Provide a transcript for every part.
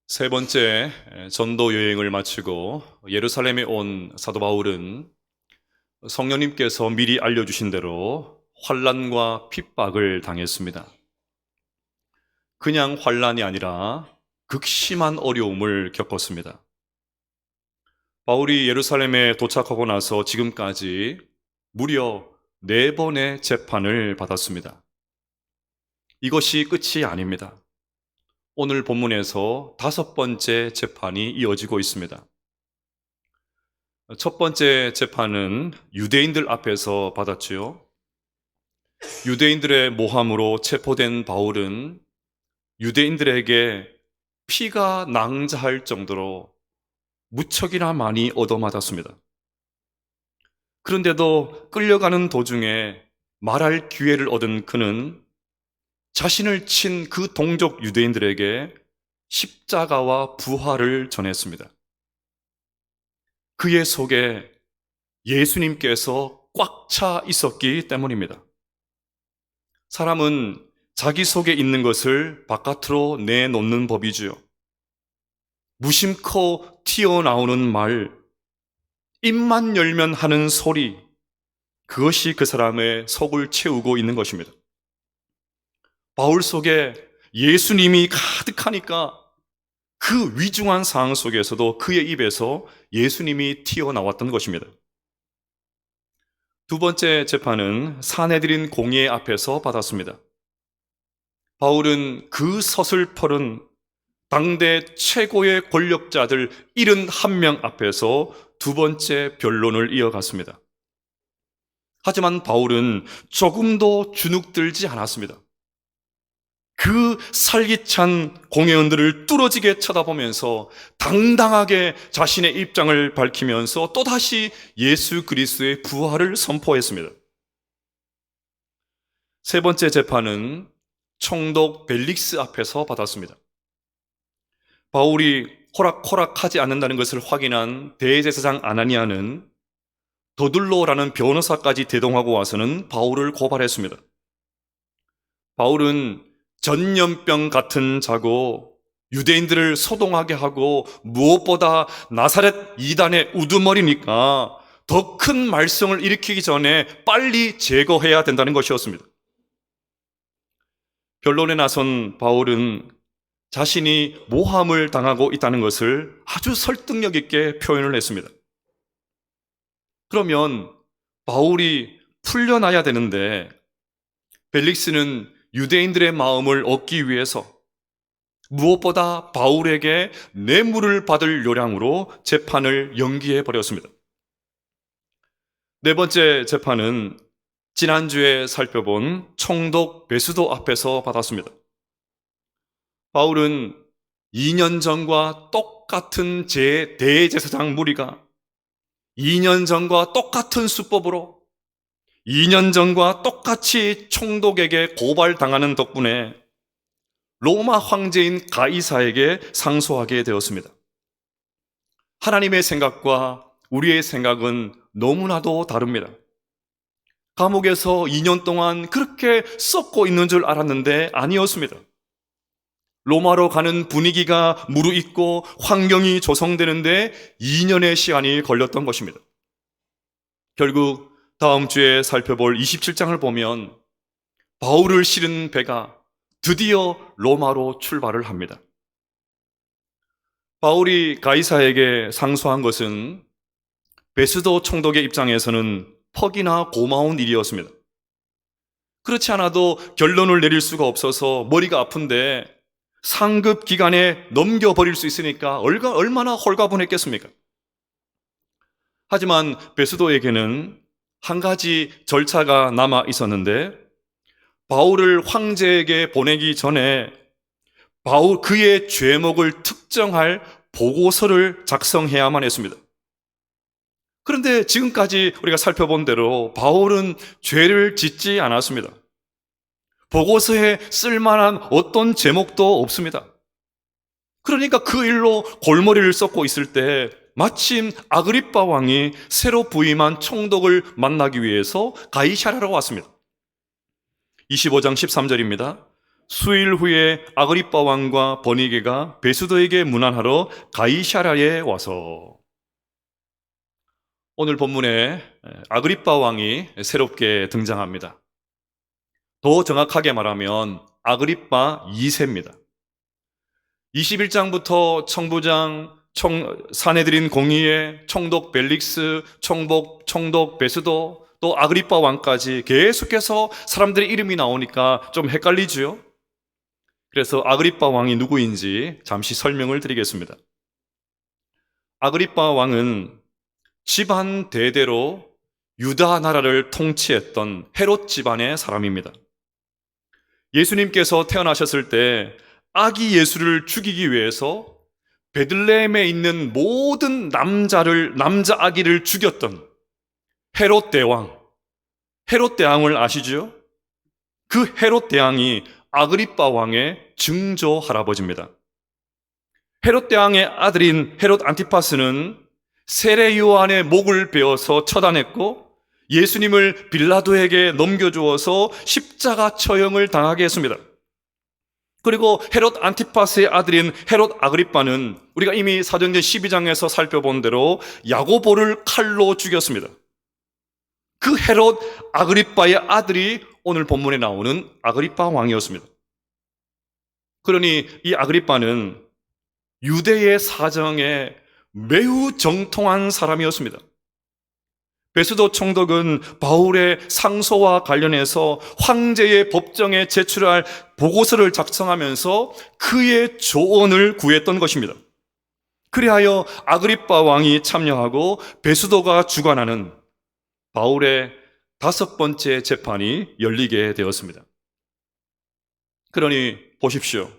세 번째 전도 여행을 마치고 예루살렘에 온 사도 바울은 성령님께서 미리 알려주신 대로 환난과 핍박을 당했습니다. 그냥 환난이 아니라 극심한 어려움을 겪었습니다. 바울이 예루살렘에 도착하고 나서 지금까지 무려 4번의 재판을 받았습니다. 이것이 끝이 아닙니다. 오늘 본문에서 5번째 재판이 이어지고 있습니다. 첫 번째 재판은 유대인들 앞에서 받았지요. 유대인들의 모함으로 체포된 바울은 유대인들에게 피가 낭자할 정도로 무척이나 많이 얻어맞았습니다. 그런데도 끌려가는 도중에 말할 기회를 얻은 그는 자신을 친 그 동족 유대인들에게 십자가와 부활을 전했습니다. 그의 속에 예수님께서 꽉 차 있었기 때문입니다. 사람은 자기 속에 있는 것을 바깥으로 내놓는 법이지요. 무심코 튀어나오는 말, 입만 열면 하는 소리, 그것이 그 사람의 속을 채우고 있는 것입니다. 바울 속에 예수님이 가득하니까 그 위중한 상황 속에서도 그의 입에서 예수님이 튀어나왔던 것입니다. 두 번째 재판은 사내들인 공회 앞에서 받았습니다. 바울은 그 서슬퍼른 당대 최고의 권력자들 71명 앞에서 두 번째 변론을 이어갔습니다. 하지만 바울은 조금도 주눅들지 않았습니다. 그 살기찬 공회원들을 뚫어지게 쳐다보면서 당당하게 자신의 입장을 밝히면서 또다시 예수 그리스도의 부활을 선포했습니다. 세 번째 재판은 총독 벨릭스 앞에서 받았습니다. 바울이 호락호락하지 않는다는 것을 확인한 대제사장 아나니아는 더둘로라는 변호사까지 대동하고 와서는 바울을 고발했습니다. 바울은 전염병 같은 자고 유대인들을 소동하게 하고 무엇보다 나사렛 이단의 우두머리니까 더 큰 말썽을 일으키기 전에 빨리 제거해야 된다는 것이었습니다. 변론에 나선 바울은 자신이 모함을 당하고 있다는 것을 아주 설득력 있게 표현을 했습니다. 그러면 바울이 풀려나야 되는데 벨릭스는 유대인들의 마음을 얻기 위해서 무엇보다 바울에게 뇌물을 받을 요량으로 재판을 연기해 버렸습니다. 네 번째 재판은 지난주에 살펴본 총독 베수도 앞에서 받았습니다. 바울은 2년 전과 똑같은 대제사장 무리가 2년 전과 똑같은 수법으로 2년 전과 똑같이 총독에게 고발당하는 덕분에 로마 황제인 가이사에게 상소하게 되었습니다. 하나님의 생각과 우리의 생각은 너무나도 다릅니다. 감옥에서 2년 동안 그렇게 썩고 있는 줄 알았는데 아니었습니다. 로마로 가는 분위기가 무르익고 환경이 조성되는데 2년의 시간이 걸렸던 것입니다. 결국 다음 주에 살펴볼 27장을 보면 바울을 실은 배가 드디어 로마로 출발을 합니다. 바울이 가이사에게 상소한 것은 베스도 총독의 입장에서는 퍽이나 고마운 일이었습니다. 그렇지 않아도 결론을 내릴 수가 없어서 머리가 아픈데 상급 기관에 넘겨버릴 수 있으니까 얼마나 홀가분했겠습니까? 하지만 베스도에게는 한 가지 절차가 남아 있었는데 바울을 황제에게 보내기 전에 그의 죄목을 특정할 보고서를 작성해야만 했습니다. 그런데 지금까지 우리가 살펴본 대로 바울은 죄를 짓지 않았습니다. 보고서에 쓸만한 어떤 제목도 없습니다. 그러니까 그 일로 골머리를 썩고 있을 때 마침 아그리빠 왕이 새로 부임한 총독을 만나기 위해서 가이사랴로 왔습니다. 25장 13절입니다. 수일 후에 아그리빠 왕과 버니게가 베수도에게 문안하러 가이사랴에 와서, 오늘 본문에 아그리빠 왕이 새롭게 등장합니다. 더 정확하게 말하면 아그리빠 2세입니다. 21장부터 청부장, 사내들인 공의회, 총독 벨릭스, 총독 베스도, 또 아그리빠 왕까지 계속해서 사람들의 이름이 나오니까 좀 헷갈리죠. 그래서 아그리빠 왕이 누구인지 잠시 설명을 드리겠습니다. 아그리빠 왕은 집안 대대로 유다 나라를 통치했던 헤롯 집안의 사람입니다. 예수님께서 태어나셨을 때 아기 예수를 죽이기 위해서 베들레헴에 있는 모든 남자 아기를 죽였던 헤롯 대왕을 아시죠? 그 헤롯 대왕이 아그리빠 왕의 증조 할아버지입니다. 헤롯 대왕의 아들인 헤롯 안티파스는 세례 요한의 목을 베어서 처단했고 예수님을 빌라도에게 넘겨주어서 십자가 처형을 당하게 했습니다. 그리고 헤롯 안티파스의 아들인 헤롯 아그리빠는 우리가 이미 사도행전 12장에서 살펴본 대로 야고보를 칼로 죽였습니다. 그 헤롯 아그리빠의 아들이 오늘 본문에 나오는 아그리빠 왕이었습니다. 그러니 이 아그리빠는 유대의 사정에 매우 정통한 사람이었습니다. 베스도 총독은 바울의 상소와 관련해서 황제의 법정에 제출할 보고서를 작성하면서 그의 조언을 구했던 것입니다. 그리하여 아그리빠 왕이 참여하고 베스도가 주관하는 바울의 5번째 재판이 열리게 되었습니다. 그러니 보십시오.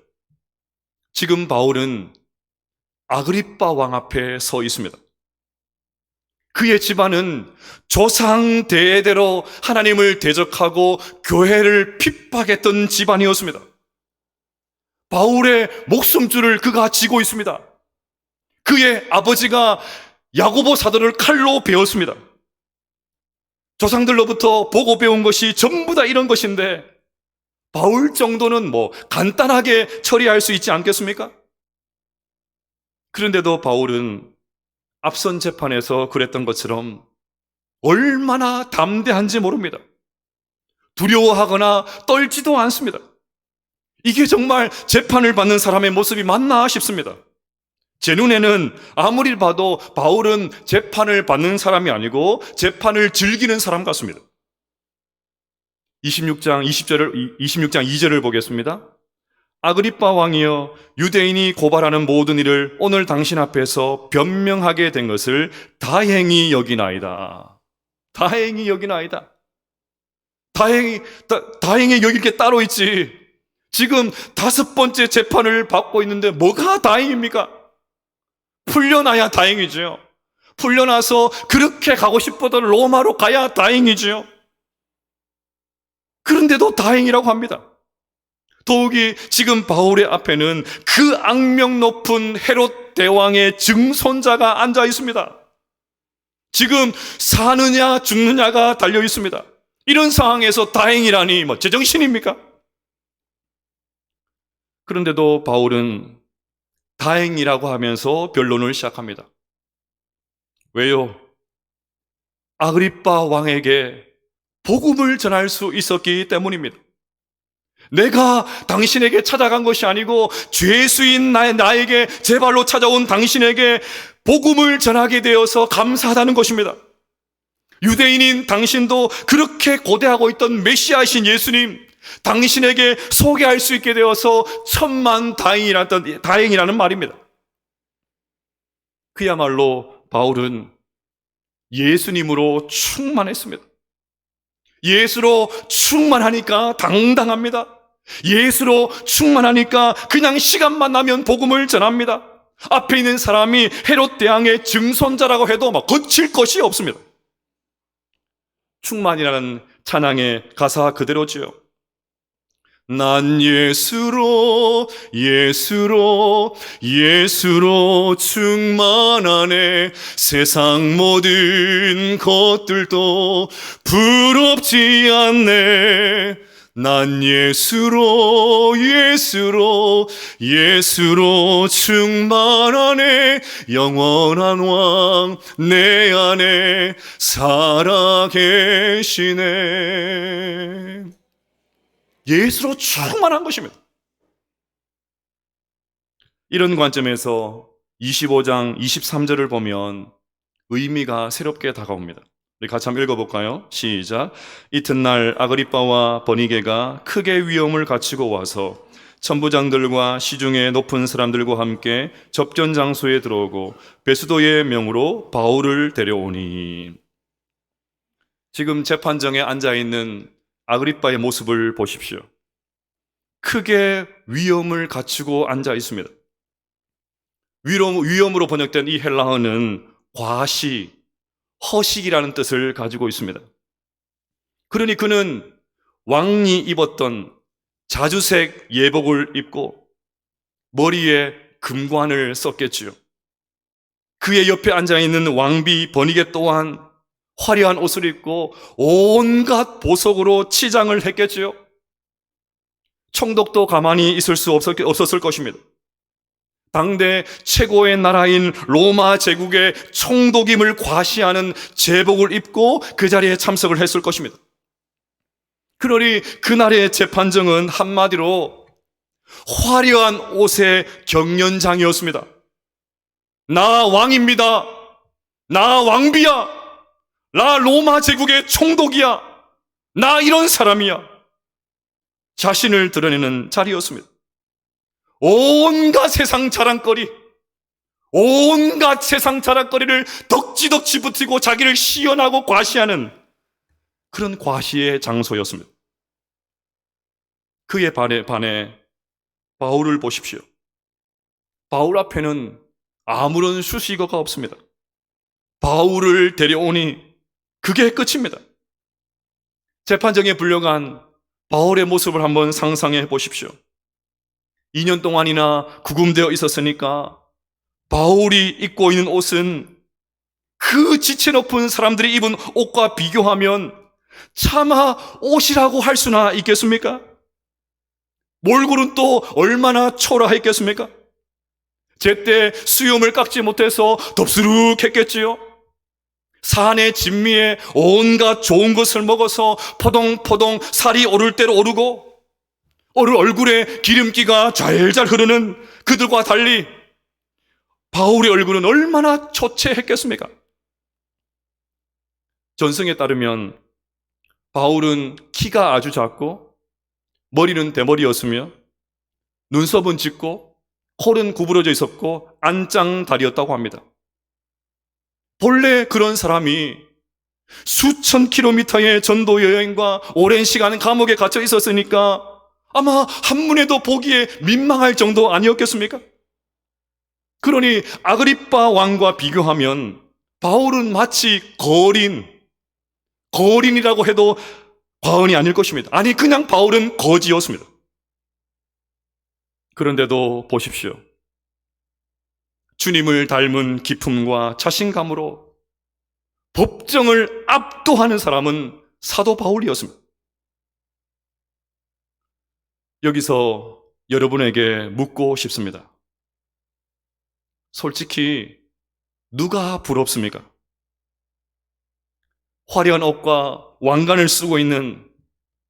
지금 바울은 아그리빠 왕 앞에 서 있습니다. 그의 집안은 조상 대대로 하나님을 대적하고 교회를 핍박했던 집안이었습니다. 바울의 목숨줄을 그가 쥐고 있습니다. 그의 아버지가 야고보 사도를 칼로 베었습니다. 조상들로부터 보고 배운 것이 전부 다 이런 것인데 바울 정도는 간단하게 처리할 수 있지 않겠습니까? 그런데도 바울은 앞선 재판에서 그랬던 것처럼 얼마나 담대한지 모릅니다. 두려워하거나 떨지도 않습니다. 이게 정말 재판을 받는 사람의 모습이 맞나 싶습니다. 제 눈에는 아무리 봐도 바울은 재판을 받는 사람이 아니고 재판을 즐기는 사람 같습니다. 26장 2절을 보겠습니다. 아그리빠 왕이여, 유대인이 고발하는 모든 일을 오늘 당신 앞에서 변명하게 된 것을 다행히 여기나이다. 다행히 여기나이다. 다행히 여길 게 따로 있지. 지금 5번째 재판을 받고 있는데 뭐가 다행입니까? 풀려나야 다행이죠. 풀려나서 그렇게 가고 싶어도 로마로 가야 다행이죠. 그런데도 다행이라고 합니다. 더욱이 지금 바울의 앞에는 그 악명 높은 헤롯 대왕의 증손자가 앉아 있습니다. 지금 사느냐 죽느냐가 달려 있습니다. 이런 상황에서 다행이라니 제정신입니까? 그런데도 바울은 다행이라고 하면서 변론을 시작합니다. 왜요? 아그리빠 왕에게 복음을 전할 수 있었기 때문입니다. 내가 당신에게 찾아간 것이 아니고 죄수인 나에게 제 발로 찾아온 당신에게 복음을 전하게 되어서 감사하다는 것입니다. 유대인인 당신도 그렇게 고대하고 있던 메시아이신 예수님, 당신에게 소개할 수 있게 되어서 천만 다행이라는 말입니다. 그야말로 바울은 예수님으로 충만했습니다. 예수로 충만하니까 당당합니다. 예수로 충만하니까 그냥 시간만 나면 복음을 전합니다. 앞에 있는 사람이 헤롯 대왕의 증손자라고 해도 거칠 것이 없습니다. 충만이라는 찬양의 가사 그대로지요. 난 예수로 충만하네. 세상 모든 것들도 부럽지 않네. 난 예수로 충만하네. 영원한 왕 내 안에 살아계시네. 예수로 충만한 것입니다. 이런 관점에서 25장 23절을 보면 의미가 새롭게 다가옵니다. 우리 같이 한번 읽어볼까요? 시작. 이튿날 아그리빠와 버니게가 크게 위험을 갖추고 와서 천부장들과 시중의 높은 사람들과 함께 접견 장소에 들어오고 베스도의 명으로 바울을 데려오니. 지금 재판정에 앉아있는 아그리빠의 모습을 보십시오. 크게 위험을 갖추고 앉아 있습니다. 위험으로 번역된 이 헬라어는 과시, 허식이라는 뜻을 가지고 있습니다. 그러니 그는 왕이 입었던 자주색 예복을 입고 머리에 금관을 썼겠지요. 그의 옆에 앉아있는 왕비 버니게 또한 화려한 옷을 입고 온갖 보석으로 치장을 했겠지요. 총독도 가만히 있을 수 없었을 것입니다. 당대 최고의 나라인 로마 제국의 총독임을 과시하는 제복을 입고 그 자리에 참석을 했을 것입니다. 그러니 그날의 재판정은 한마디로 화려한 옷의 경연장이었습니다. 나 왕입니다. 나 왕비야. 나 로마 제국의 총독이야. 나 이런 사람이야. 자신을 드러내는 자리였습니다. 온갖 세상 자랑거리를 덕지덕지 붙이고 자기를 시연하고 과시하는 그런 과시의 장소였습니다. 그에 반해 바울을 보십시오. 바울 앞에는 아무런 수식어가 없습니다. 바울을 데려오니 그게 끝입니다. 재판정에 불려간 바울의 모습을 한번 상상해 보십시오. 2년 동안이나 구금되어 있었으니까 바울이 입고 있는 옷은 그 지체 높은 사람들이 입은 옷과 비교하면 차마 옷이라고 할 수나 있겠습니까? 몰골은 또 얼마나 초라했겠습니까? 제때 수염을 깎지 못해서 덥수룩했겠지요. 산의 진미에 온갖 좋은 것을 먹어서 포동포동 살이 오를 대로 오르고 얼굴에 기름기가 잘잘 흐르는 그들과 달리 바울의 얼굴은 얼마나 초췌했겠습니까? 전승에 따르면 바울은 키가 아주 작고 머리는 대머리였으며 눈썹은 짙고 콜은 구부러져 있었고 안짱다리였다고 합니다. 본래 그런 사람이 수천 킬로미터의 전도 여행과 오랜 시간 감옥에 갇혀 있었으니까 아마 한눈에도 보기에 민망할 정도 아니었겠습니까? 그러니 아그리빠 왕과 비교하면 바울은 마치 거린이라고 해도 과언이 아닐 것입니다. 아니, 그냥 바울은 거지였습니다. 그런데도 보십시오. 주님을 닮은 기품과 자신감으로 법정을 압도하는 사람은 사도 바울이었습니다. 여기서 여러분에게 묻고 싶습니다. 솔직히 누가 부럽습니까? 화려한 옷과 왕관을 쓰고 있는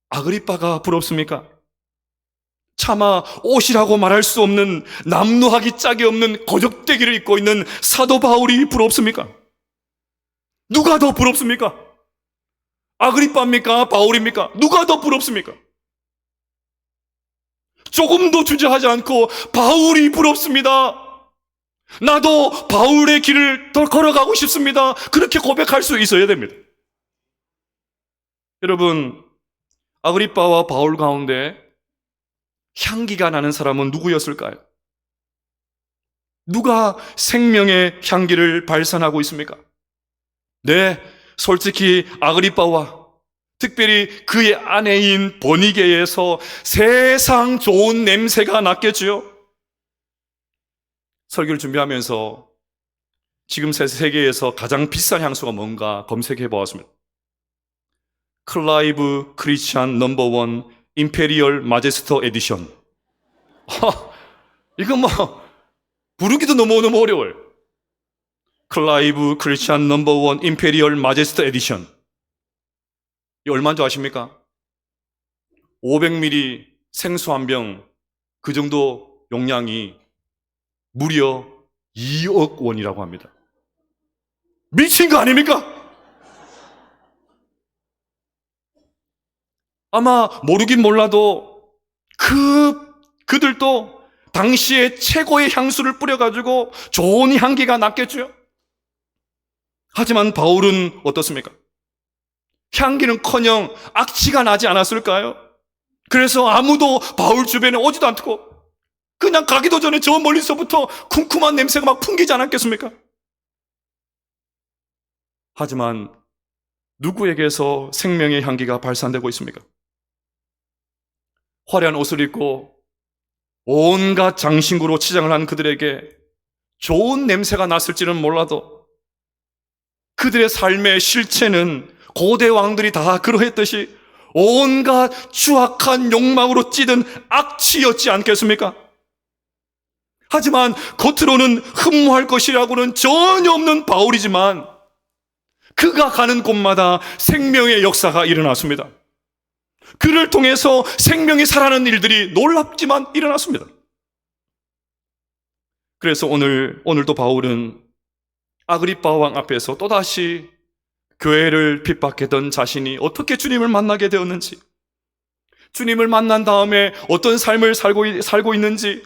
아그리빠가 부럽습니까? 차마 옷이라고 말할 수 없는 남루하기 짝이 없는 거적대기를 입고 있는 사도 바울이 부럽습니까? 누가 더 부럽습니까? 아그리빠입니까? 바울입니까? 누가 더 부럽습니까? 조금도 주저하지 않고 바울이 부럽습니다. 나도 바울의 길을 더 걸어가고 싶습니다. 그렇게 고백할 수 있어야 됩니다. 여러분, 아그리빠와 바울 가운데 향기가 나는 사람은 누구였을까요? 누가 생명의 향기를 발산하고 있습니까? 네, 솔직히 아그리빠와 특별히 그의 아내인 버니게에서 세상 좋은 냄새가 났겠지요. 설교를 준비하면서 지금 세계에서 가장 비싼 향수가 뭔가 검색해 보았습니다. 클라이브 크리스찬 넘버원 임페리얼 마제스터 에디션. 이거 뭐 부르기도 너무너무 어려워요. 클라이브 크리스찬 넘버원 임페리얼 마제스터 에디션. 이 얼마인 줄 아십니까? 500ml 생수 한 병, 그 정도 용량이 무려 2억 원이라고 합니다. 미친 거 아닙니까? 아마 모르긴 몰라도 그들도 당시에 최고의 향수를 뿌려가지고 좋은 향기가 났겠죠. 하지만 바울은 어떻습니까? 향기는커녕 악취가 나지 않았을까요? 그래서 아무도 바울 주변에 오지도 않고 그냥 가기도 전에 저 멀리서부터 쿰쿰한 냄새가 막 풍기지 않았겠습니까? 하지만 누구에게서 생명의 향기가 발산되고 있습니까? 화려한 옷을 입고 온갖 장신구로 치장을 한 그들에게 좋은 냄새가 났을지는 몰라도 그들의 삶의 실체는 고대 왕들이 다 그러했듯이 온갖 추악한 욕망으로 찌든 악취였지 않겠습니까? 하지만 겉으로는 흠모할 것이라고는 전혀 없는 바울이지만 그가 가는 곳마다 생명의 역사가 일어났습니다. 그를 통해서 생명이 살아나는 일들이 놀랍지만 일어났습니다. 그래서 오늘도 바울은 아그리빠 왕 앞에서 또다시 교회를 핍박했던 자신이 어떻게 주님을 만나게 되었는지, 주님을 만난 다음에 어떤 삶을 살고 있는지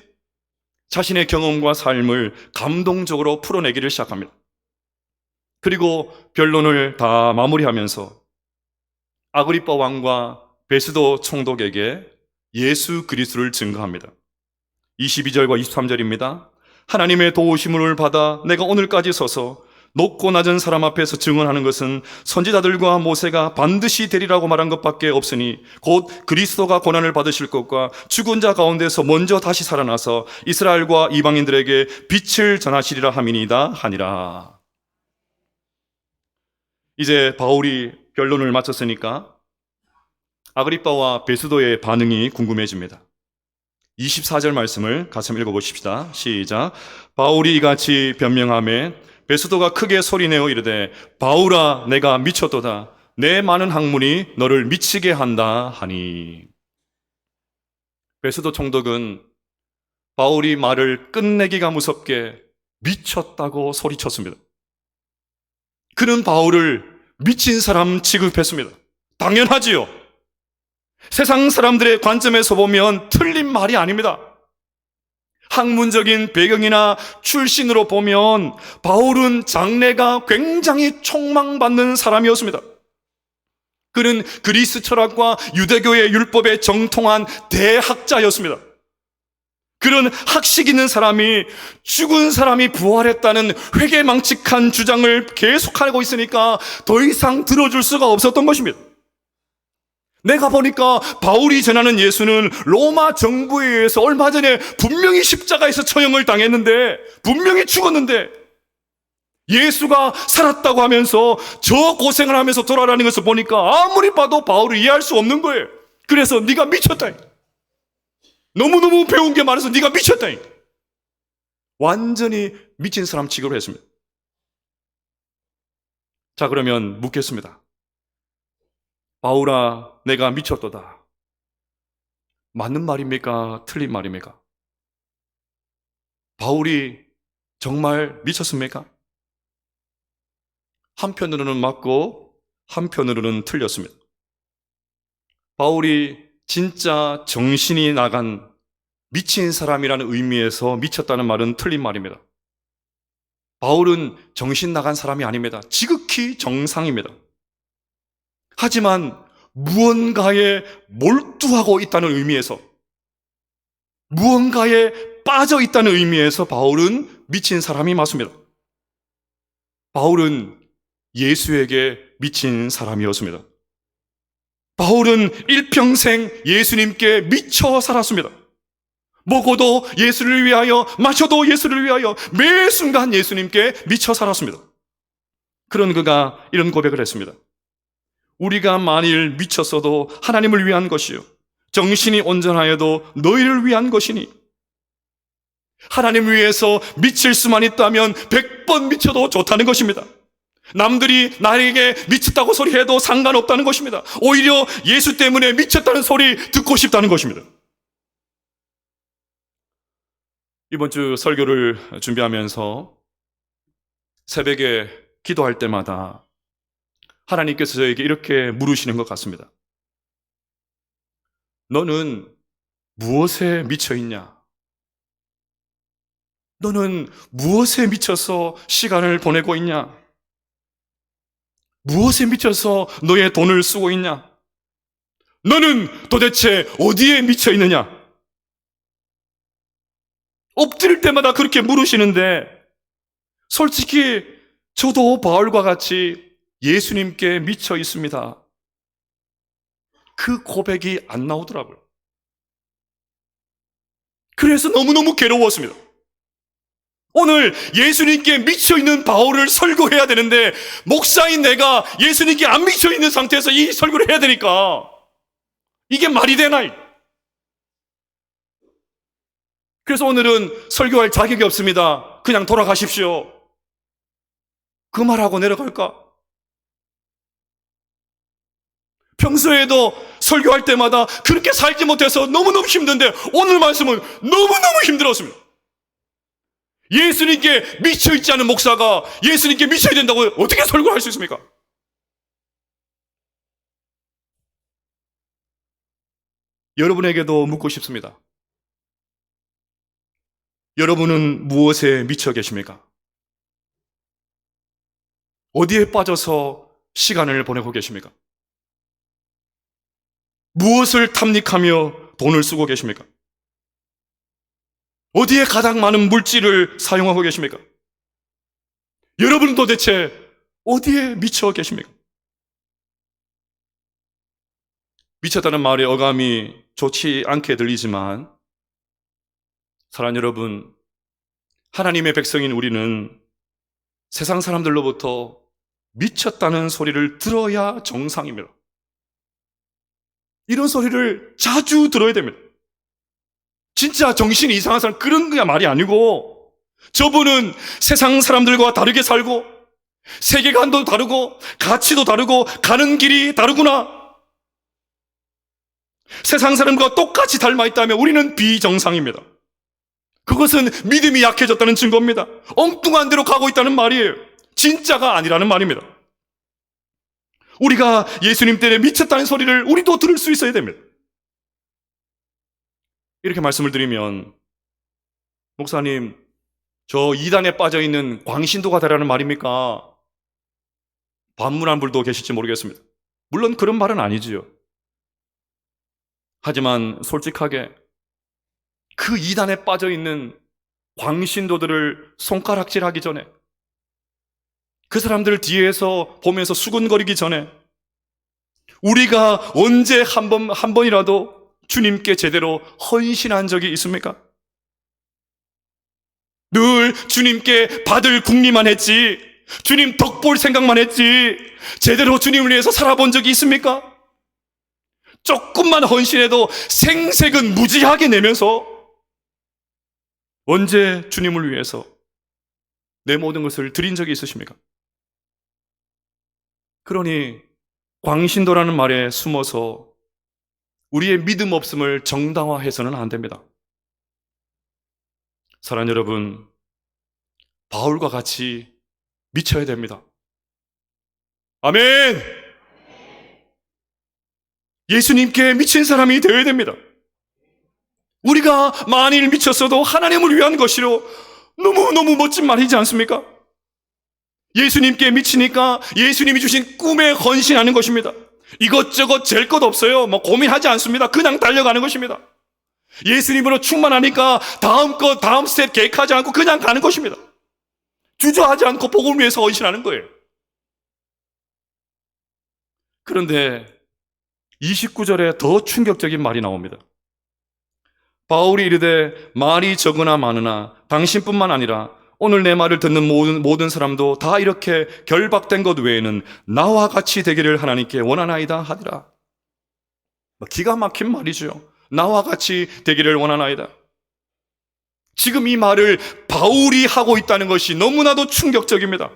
자신의 경험과 삶을 감동적으로 풀어내기를 시작합니다. 그리고 변론을 다 마무리하면서 아그리빠 왕과 베스도 총독에게 예수 그리스도를 증거합니다. 22절과 23절입니다. 하나님의 도우심을 받아 내가 오늘까지 서서 높고 낮은 사람 앞에서 증언하는 것은 선지자들과 모세가 반드시 되리라고 말한 것밖에 없으니 곧 그리스도가 고난을 받으실 것과 죽은 자 가운데서 먼저 다시 살아나서 이스라엘과 이방인들에게 빛을 전하시리라 함이니이다 하니라. 이제 바울이 변론을 마쳤으니까 아그리빠와 베스도의 반응이 궁금해집니다. 24절 말씀을 같이 한번 읽어보십시다. 시작. 바울이 이같이 변명하매 베스도가 크게 소리내어 이르되 바울아 내가 미쳤도다. 내 많은 학문이 너를 미치게 한다 하니. 베스도 총독은 바울이 말을 끝내기가 무섭게 미쳤다고 소리쳤습니다. 그는 바울을 미친 사람 취급했습니다. 당연하지요. 세상 사람들의 관점에서 보면 틀린 말이 아닙니다. 학문적인 배경이나 출신으로 보면 바울은 장래가 굉장히 촉망받는 사람이었습니다. 그는 그리스 철학과 유대교의 율법에 정통한 대학자였습니다. 그런 학식 있는 사람이 죽은 사람이 부활했다는 회개망측한 주장을 계속하고 있으니까 더 이상 들어줄 수가 없었던 것입니다. 내가 보니까 바울이 전하는 예수는 로마 정부에 의해서 얼마 전에 분명히 십자가에서 처형을 당했는데, 분명히 죽었는데 예수가 살았다고 하면서 저 고생을 하면서 돌아가는 것을 보니까 아무리 봐도 바울을 이해할 수 없는 거예요. 그래서 네가 미쳤다. 너무너무 배운 게 많아서 네가 미쳤다. 완전히 미친 사람 취급을 했습니다. 자, 그러면 묻겠습니다. 바울아 내가 미쳤도다. 맞는 말입니까? 틀린 말입니까? 바울이 정말 미쳤습니까? 한편으로는 맞고 한편으로는 틀렸습니다. 바울이 진짜 정신이 나간 미친 사람이라는 의미에서 미쳤다는 말은 틀린 말입니다. 바울은 정신 나간 사람이 아닙니다. 지극히 정상입니다. 하지만 무언가에 몰두하고 있다는 의미에서, 무언가에 빠져 있다는 의미에서 바울은 미친 사람이 맞습니다. 바울은 예수에게 미친 사람이었습니다. 바울은 일평생 예수님께 미쳐 살았습니다. 먹어도 예수를 위하여, 마셔도 예수를 위하여, 매 순간 예수님께 미쳐 살았습니다. 그런 그가 이런 고백을 했습니다. 우리가 만일 미쳤어도 하나님을 위한 것이요 정신이 온전하여도 너희를 위한 것이니 하나님 위해서 미칠 수만 있다면 100번 미쳐도 좋다는 것입니다. 남들이 나에게 미쳤다고 소리해도 상관없다는 것입니다. 오히려 예수 때문에 미쳤다는 소리 듣고 싶다는 것입니다. 이번 주 설교를 준비하면서 새벽에 기도할 때마다 하나님께서 저에게 이렇게 물으시는 것 같습니다. 너는 무엇에 미쳐 있냐? 너는 무엇에 미쳐서 시간을 보내고 있냐? 무엇에 미쳐서 너의 돈을 쓰고 있냐? 너는 도대체 어디에 미쳐 있느냐? 엎드릴 때마다 그렇게 물으시는데 솔직히 저도 바울과 같이 예수님께 미쳐 있습니다. 그 고백이 안 나오더라고요. 그래서 너무너무 괴로웠습니다. 오늘 예수님께 미쳐있는 바울을 설교해야 되는데 목사인 내가 예수님께 안 미쳐있는 상태에서 이 설교를 해야 되니까 이게 말이 되나? 그래서 오늘은 설교할 자격이 없습니다. 그냥 돌아가십시오. 그 말하고 내려갈까? 평소에도 설교할 때마다 그렇게 살지 못해서 너무너무 힘든데 오늘 말씀은 너무너무 힘들었습니다. 예수님께 미쳐있지 않은 목사가 예수님께 미쳐야 된다고 어떻게 설교를 할 수 있습니까? 여러분에게도 묻고 싶습니다. 여러분은 무엇에 미쳐 계십니까? 어디에 빠져서 시간을 보내고 계십니까? 무엇을 탐닉하며 돈을 쓰고 계십니까? 어디에 가장 많은 물질을 사용하고 계십니까? 여러분은 도대체 어디에 미쳐 계십니까? 미쳤다는 말의 어감이 좋지 않게 들리지만 사랑하는 여러분, 하나님의 백성인 우리는 세상 사람들로부터 미쳤다는 소리를 들어야 정상입니다. 이런 소리를 자주 들어야 됩니다. 진짜 정신이 이상한 사람 그런 거야 말이 아니고 저분은 세상 사람들과 다르게 살고 세계관도 다르고 가치도 다르고 가는 길이 다르구나. 세상 사람과 똑같이 닮아 있다면 우리는 비정상입니다. 그것은 믿음이 약해졌다는 증거입니다. 엉뚱한 데로 가고 있다는 말이에요. 진짜가 아니라는 말입니다. 우리가 예수님 때문에 미쳤다는 소리를 우리도 들을 수 있어야 됩니다. 이렇게 말씀을 드리면 목사님, 저 이단에 빠져있는 광신도가 되라는 말입니까? 반문한 분도 계실지 모르겠습니다. 물론 그런 말은 아니지요. 하지만 솔직하게 그 이단에 빠져있는 광신도들을 손가락질하기 전에 그 사람들 뒤에서 보면서 수근거리기 전에 우리가 언제 한 번이라도 주님께 제대로 헌신한 적이 있습니까? 늘 주님께 받을 궁리만 했지 주님 덕볼 생각만 했지 제대로 주님을 위해서 살아본 적이 있습니까? 조금만 헌신해도 생색은 무지하게 내면서 언제 주님을 위해서 내 모든 것을 드린 적이 있으십니까? 그러니 광신도라는 말에 숨어서 우리의 믿음 없음을 정당화해서는 안 됩니다. 사랑하는 여러분, 바울과 같이 미쳐야 됩니다. 아멘! 예수님께 미친 사람이 되어야 됩니다. 우리가 만일 미쳤어도 하나님을 위한 것이로 너무너무 멋진 말이지 않습니까? 예수님께 미치니까 예수님이 주신 꿈에 헌신하는 것입니다. 이것저것 잴 것 없어요. 고민하지 않습니다. 그냥 달려가는 것입니다. 예수님으로 충만하니까 다음 스텝 계획하지 않고 그냥 가는 것입니다. 주저하지 않고 복음을 위해서 헌신하는 거예요. 그런데 29절에 더 충격적인 말이 나옵니다. 바울이 이르되 말이 적으나 많으나 당신뿐만 아니라 오늘 내 말을 듣는 모든 사람도 다 이렇게 결박된 것 외에는 나와 같이 되기를 하나님께 원하나이다 하더라. 기가 막힌 말이죠. 나와 같이 되기를 원하나이다. 지금 이 말을 바울이 하고 있다는 것이 너무나도 충격적입니다.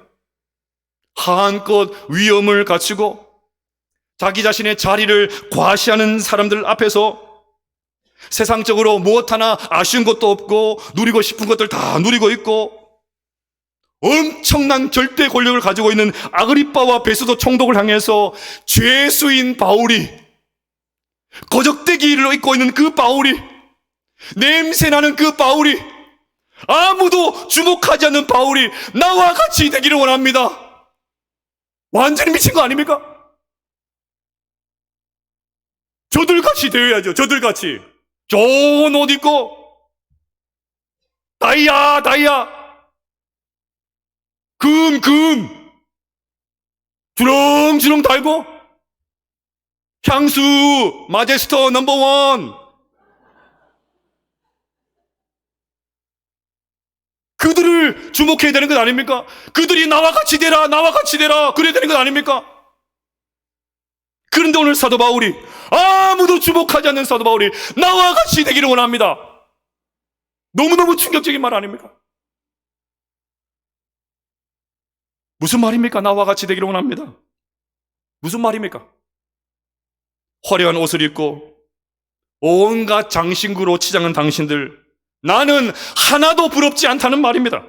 한껏 위엄을 갖추고 자기 자신의 자리를 과시하는 사람들 앞에서 세상적으로 무엇 하나 아쉬운 것도 없고 누리고 싶은 것들 다 누리고 있고 엄청난 절대 권력을 가지고 있는 아그리빠와 베스도 총독을 향해서 죄수인 바울이, 거적대기를 입고 있는 그 바울이, 냄새나는 그 바울이, 아무도 주목하지 않는 바울이 나와 같이 되기를 원합니다. 완전히 미친 거 아닙니까? 저들같이 되어야죠. 저들같이 좋은 옷 입고 다이아 금 주렁주렁 달고 향수 마제스터 넘버원, 그들을 주목해야 되는 것 아닙니까? 그들이 나와 같이 되라 그래야 되는 것 아닙니까? 그런데 오늘 사도 바울이, 아무도 주목하지 않는 사도 바울이 나와 같이 되기를 원합니다. 너무너무 충격적인 말 아닙니까? 무슨 말입니까? 나와 같이 되기를 원합니다. 무슨 말입니까? 화려한 옷을 입고 온갖 장신구로 치장한 당신들, 나는 하나도 부럽지 않다는 말입니다.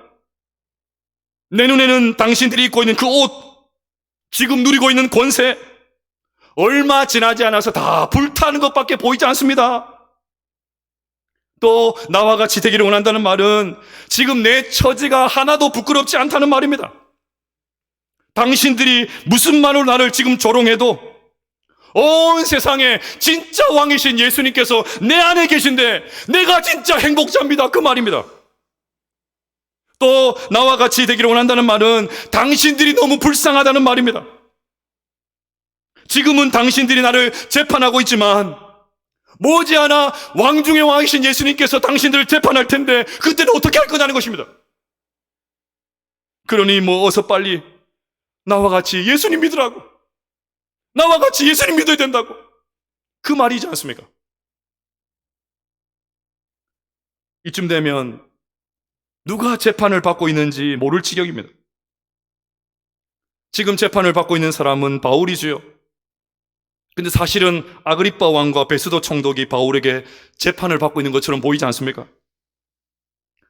내 눈에는 당신들이 입고 있는 그 옷, 지금 누리고 있는 권세, 얼마 지나지 않아서 다 불타는 것밖에 보이지 않습니다. 또 나와 같이 되기를 원한다는 말은 지금 내 처지가 하나도 부끄럽지 않다는 말입니다. 당신들이 무슨 말로 나를 지금 조롱해도 온 세상에 진짜 왕이신 예수님께서 내 안에 계신데 내가 진짜 행복자입니다. 그 말입니다. 또 나와 같이 되기를 원한다는 말은 당신들이 너무 불쌍하다는 말입니다. 지금은 당신들이 나를 재판하고 있지만 머지않아 왕 중의 왕이신 예수님께서 당신들을 재판할 텐데 그때는 어떻게 할 거냐는 것입니다. 그러니 어서 빨리 나와 같이 예수님 믿으라고, 나와 같이 예수님 믿어야 된다고, 그 말이지 않습니까? 이쯤 되면 누가 재판을 받고 있는지 모를 지경입니다. 지금 재판을 받고 있는 사람은 바울이지요. 근데 사실은 아그리빠 왕과 베스도 총독이 바울에게 재판을 받고 있는 것처럼 보이지 않습니까?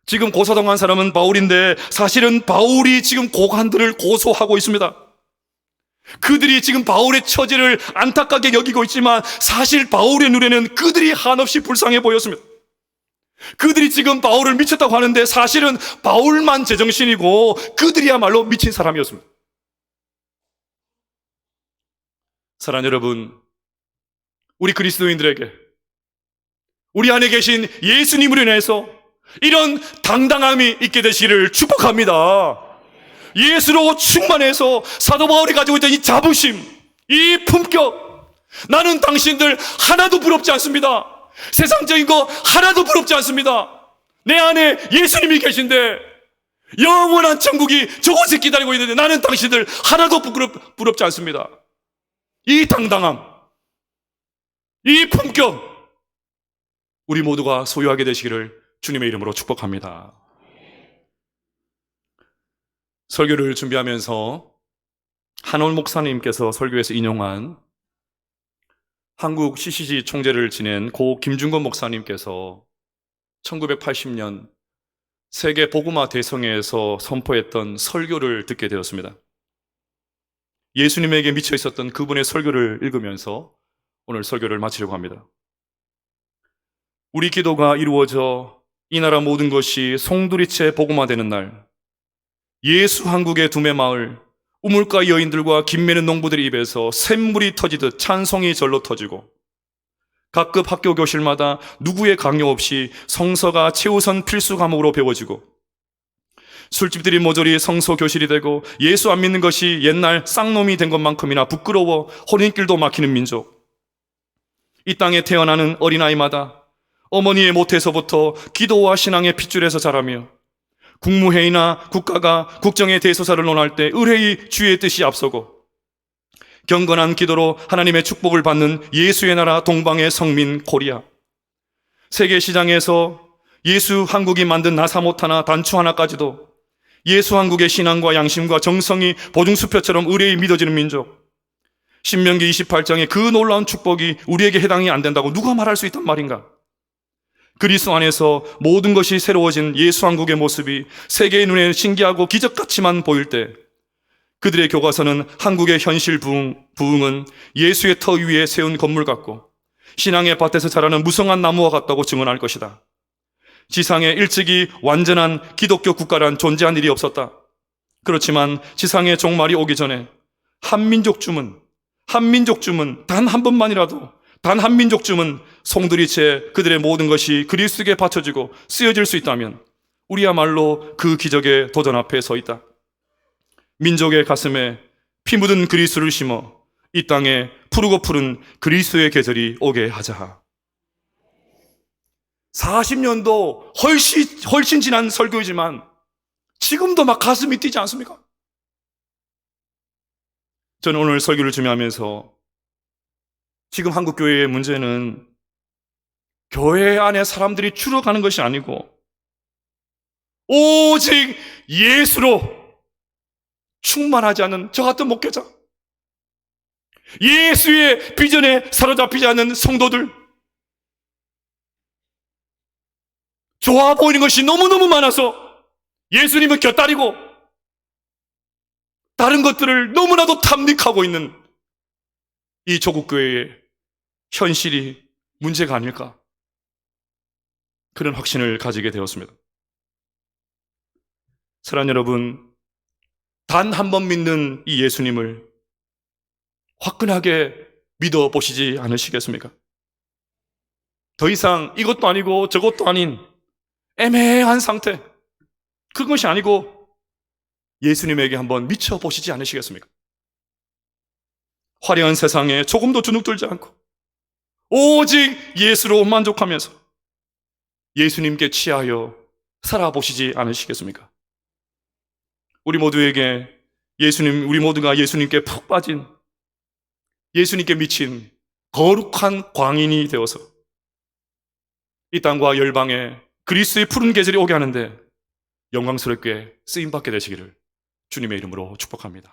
지금 고소당한 사람은 바울인데 사실은 바울이 지금 고관들을 고소하고 있습니다. 그들이 지금 바울의 처지를 안타깝게 여기고 있지만 사실 바울의 눈에는 그들이 한없이 불쌍해 보였습니다. 그들이 지금 바울을 미쳤다고 하는데 사실은 바울만 제정신이고 그들이야말로 미친 사람이었습니다. 사랑하는 여러분, 우리 그리스도인들에게 우리 안에 계신 예수님으로 인해서 이런 당당함이 있게 되시기를 축복합니다. 예수로 충만해서 사도 바울이 가지고 있던 이 자부심, 이 품격, 나는 당신들 하나도 부럽지 않습니다. 세상적인 거 하나도 부럽지 않습니다. 내 안에 예수님이 계신데 영원한 천국이 저곳에 기다리고 있는데 나는 당신들 하나도 부럽지 않습니다. 이 당당함, 이 품격, 우리 모두가 소유하게 되시기를 주님의 이름으로 축복합니다. 설교를 준비하면서 한올 목사님께서 설교에서 인용한 한국 CCC 총재를 지낸 고 김중건 목사님께서 1980년 세계 복음화 대성회에서 선포했던 설교를 듣게 되었습니다. 예수님에게 미쳐 있었던 그분의 설교를 읽으면서 오늘 설교를 마치려고 합니다. 우리 기도가 이루어져 이 나라 모든 것이 송두리째 복음화되는 날, 예수 한국의 두메 마을, 우물가 여인들과 김매는 농부들의 입에서 샘물이 터지듯 찬송이 절로 터지고 각급 학교 교실마다 누구의 강요 없이 성서가 최우선 필수 과목으로 배워지고 술집들이 모조리 성서 교실이 되고 예수 안 믿는 것이 옛날 쌍놈이 된 것만큼이나 부끄러워 혼인길도 막히는 민족, 이 땅에 태어나는 어린아이마다 어머니의 모태에서부터 기도와 신앙의 핏줄에서 자라며 국무회의나 국가가 국정의 대소사를 논할 때 의뢰의 주의 뜻이 앞서고 경건한 기도로 하나님의 축복을 받는 예수의 나라 동방의 성민 코리아. 세계 시장에서 예수 한국이 만든 나사못 하나 단추 하나까지도 예수 한국의 신앙과 양심과 정성이 보증수표처럼 의뢰히 믿어지는 민족. 신명기 28장의 그 놀라운 축복이 우리에게 해당이 안 된다고 누가 말할 수 있단 말인가? 그리스도 안에서 모든 것이 새로워진 예수 한국의 모습이 세계의 눈에 신기하고 기적같이만 보일 때 그들의 교과서는 한국의 현실 부흥은 예수의 터 위에 세운 건물 같고 신앙의 밭에서 자라는 무성한 나무와 같다고 증언할 것이다. 지상에 일찍이 완전한 기독교 국가란 존재한 일이 없었다. 그렇지만 지상의 종말이 오기 전에 한민족 쯤은 단 한 번만이라도 단 한 민족 쯤은 송두리째 그들의 모든 것이 그리스도께 바쳐지고 쓰여질 수 있다면 우리야말로 그 기적의 도전 앞에 서 있다. 민족의 가슴에 피 묻은 그리스도를 심어 이 땅에 푸르고 푸른 그리스도의 계절이 오게 하자. 40년도 훨씬 지난 설교이지만 지금도 막 가슴이 뛰지 않습니까? 저는 오늘 설교를 준비하면서 지금 한국교회의 문제는 교회 안에 사람들이 줄어가는 것이 아니고 오직 예수로 충만하지 않은 저 같은 목회자, 예수의 비전에 사로잡히지 않는 성도들, 좋아 보이는 것이 너무너무 많아서 예수님은 곁다리고 다른 것들을 너무나도 탐닉하고 있는 이 조국교회의 현실이 문제가 아닐까, 그런 확신을 가지게 되었습니다. 사랑하는 여러분, 단 한 번 믿는 이 예수님을 화끈하게 믿어보시지 않으시겠습니까? 더 이상 이것도 아니고 저것도 아닌 애매한 상태, 그것이 아니고 예수님에게 한번 미쳐보시지 않으시겠습니까? 화려한 세상에 조금도 주눅들지 않고 오직 예수로 만족하면서 예수님께 취하여 살아보시지 않으시겠습니까? 우리 모두가 예수님께 푹 빠진, 예수님께 미친 거룩한 광인이 되어서 이 땅과 열방에 그리스도의 푸른 계절이 오게 하는데 영광스럽게 쓰임받게 되시기를 주님의 이름으로 축복합니다.